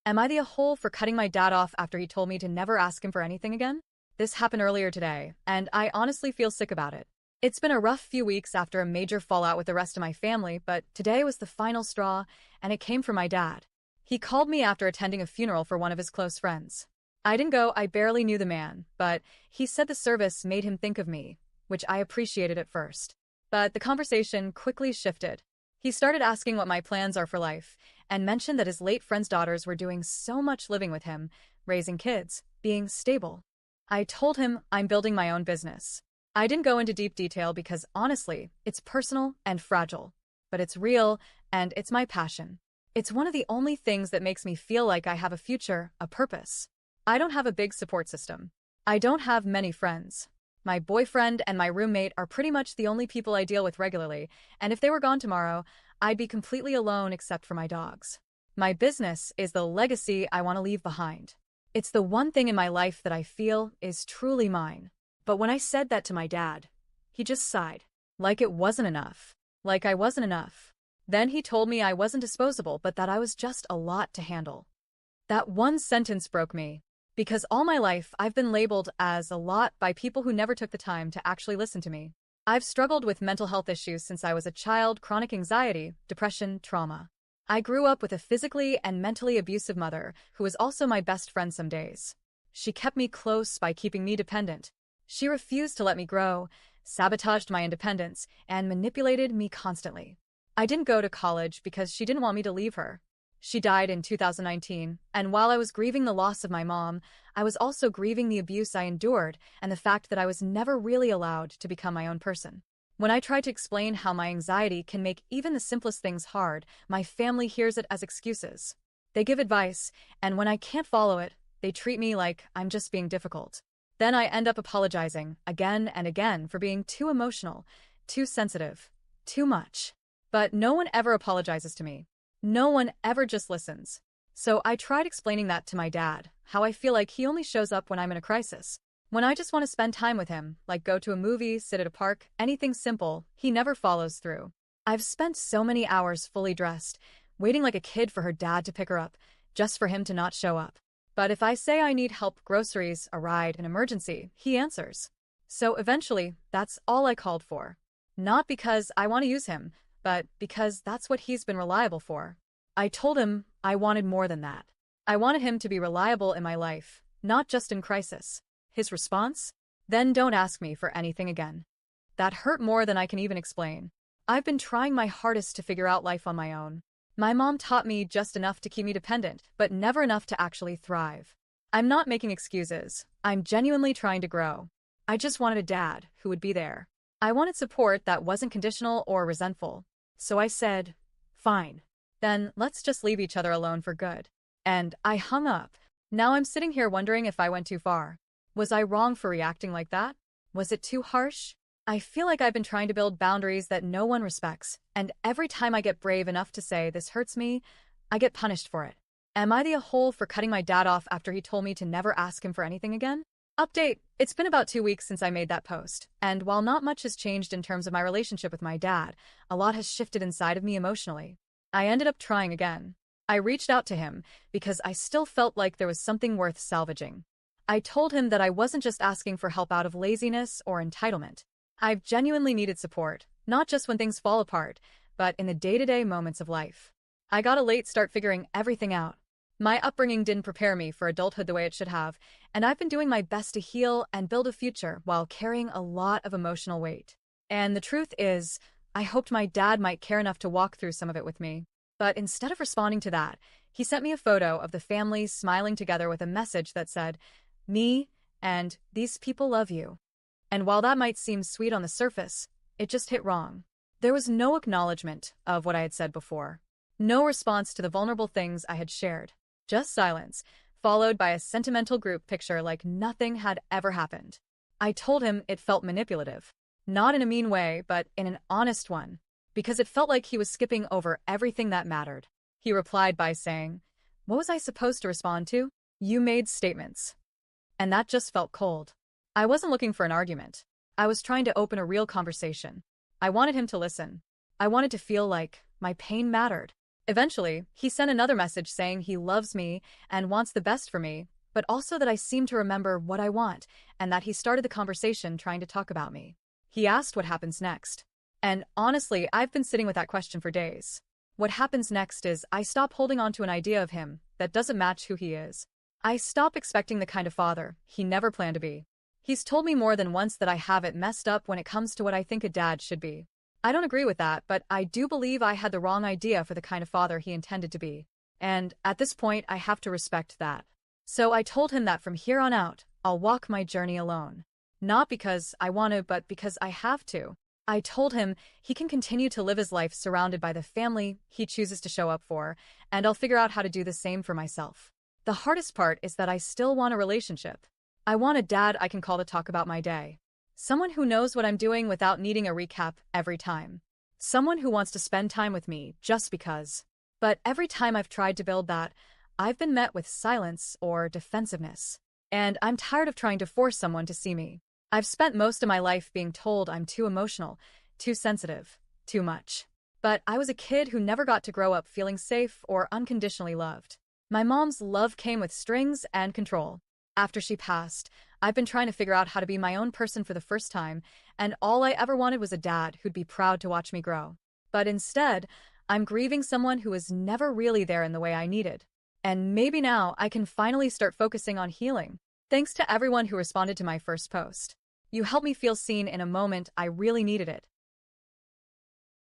Am I the a-hole for cutting my dad off after he told me to never ask him for anything again? This happened earlier today, and I honestly feel sick about it. It's been a rough few weeks after a major fallout with the rest of my family, but today was the final straw, and it came from my dad. He called me after attending a funeral for one of his close friends. I didn't go, I barely knew the man, but he said the service made him think of me, which I appreciated at first. But the conversation quickly shifted. He started asking what my plans are for life, and mentioned that his late friend's daughters were doing so much living with him, raising kids, being stable. I told him I'm building my own business. I didn't go into deep detail because, honestly, it's personal and fragile. But it's real, and it's my passion. It's one of the only things that makes me feel like I have a future, a purpose. I don't have a big support system. I don't have many friends. My boyfriend and my roommate are pretty much the only people I deal with regularly, and if they were gone tomorrow, I'd be completely alone except for my dogs. My business is the legacy I want to leave behind. It's the one thing in my life that I feel is truly mine. But when I said that to my dad, he just sighed, like it wasn't enough, like I wasn't enough. Then he told me I wasn't disposable, but that I was just a lot to handle. That one sentence broke me, because all my life I've been labeled as a lot by people who never took the time to actually listen to me. I've struggled with mental health issues since I was a child, chronic anxiety, depression, trauma. I grew up with a physically and mentally abusive mother who was also my best friend some days. She kept me close by keeping me dependent. She refused to let me grow, sabotaged my independence, and manipulated me constantly. I didn't go to college because she didn't want me to leave her. She died in 2019, and while I was grieving the loss of my mom, I was also grieving the abuse I endured and the fact that I was never really allowed to become my own person. When I try to explain how my anxiety can make even the simplest things hard, my family hears it as excuses. They give advice, and when I can't follow it, they treat me like I'm just being difficult. Then I end up apologizing again and again for being too emotional, too sensitive, too much. But no one ever apologizes to me. No one ever just listens. So I tried explaining that to my dad, how I feel like he only shows up when I'm in a crisis. When I just want to spend time with him, like go to a movie, sit at a park, anything simple, he never follows through. I've spent so many hours fully dressed, waiting like a kid for her dad to pick her up, just for him to not show up. But if I say I need help, groceries, a ride, an emergency, he answers. So eventually, that's all I called for. Not because I want to use him, but because that's what he's been reliable for. I told him I wanted more than that. I wanted him to be reliable in my life, not just in crisis. His response? Then don't ask me for anything again. That hurt more than I can even explain. I've been trying my hardest to figure out life on my own. My mom taught me just enough to keep me dependent, but never enough to actually thrive. I'm not making excuses. I'm genuinely trying to grow. I just wanted a dad who would be there. I wanted support that wasn't conditional or resentful. So I said, fine. Then let's just leave each other alone for good. And I hung up. Now I'm sitting here wondering if I went too far. Was I wrong for reacting like that? Was it too harsh? I feel like I've been trying to build boundaries that no one respects, and every time I get brave enough to say this hurts me, I get punished for it. Am I the a-hole for cutting my dad off after he told me to never ask him for anything again? Update: it's been about 2 weeks since I made that post, and while not much has changed in terms of my relationship with my dad, a lot has shifted inside of me emotionally. I ended up trying again. I reached out to him because I still felt like there was something worth salvaging. I told him that I wasn't just asking for help out of laziness or entitlement. I've genuinely needed support, not just when things fall apart, but in the day-to-day moments of life. I got a late start figuring everything out. My upbringing didn't prepare me for adulthood the way it should have, and I've been doing my best to heal and build a future while carrying a lot of emotional weight. And the truth is, I hoped my dad might care enough to walk through some of it with me. But instead of responding to that, he sent me a photo of the family smiling together with a message that said, "Me and these people love you." And while that might seem sweet on the surface, it just hit wrong. There was no acknowledgement of what I had said before. No response to the vulnerable things I had shared. Just silence, followed by a sentimental group picture like nothing had ever happened. I told him it felt manipulative. Not in a mean way, but in an honest one. Because it felt like he was skipping over everything that mattered. He replied by saying, "What was I supposed to respond to? You made statements." And that just felt cold. I wasn't looking for an argument. I was trying to open a real conversation. I wanted him to listen. I wanted to feel like my pain mattered. Eventually, he sent another message saying he loves me and wants the best for me, but also that I seem to remember what I want and that he started the conversation trying to talk about me. He asked what happens next. And honestly, I've been sitting with that question for days. What happens next is I stop holding on to an idea of him that doesn't match who he is. I stop expecting the kind of father he never planned to be. He's told me more than once that I have it messed up when it comes to what I think a dad should be. I don't agree with that, but I do believe I had the wrong idea for the kind of father he intended to be. And at this point, I have to respect that. So I told him that from here on out, I'll walk my journey alone. Not because I want to, but because I have to. I told him he can continue to live his life surrounded by the family he chooses to show up for, and I'll figure out how to do the same for myself. The hardest part is that I still want a relationship. I want a dad I can call to talk about my day. Someone who knows what I'm doing without needing a recap every time. Someone who wants to spend time with me just because. But every time I've tried to build that, I've been met with silence or defensiveness. And I'm tired of trying to force someone to see me. I've spent most of my life being told I'm too emotional, too sensitive, too much. But I was a kid who never got to grow up feeling safe or unconditionally loved. My mom's love came with strings and control. After she passed, I've been trying to figure out how to be my own person for the first time, and all I ever wanted was a dad who'd be proud to watch me grow. But instead, I'm grieving someone who was never really there in the way I needed. And maybe now I can finally start focusing on healing. Thanks to everyone who responded to my first post. You helped me feel seen in a moment I really needed it.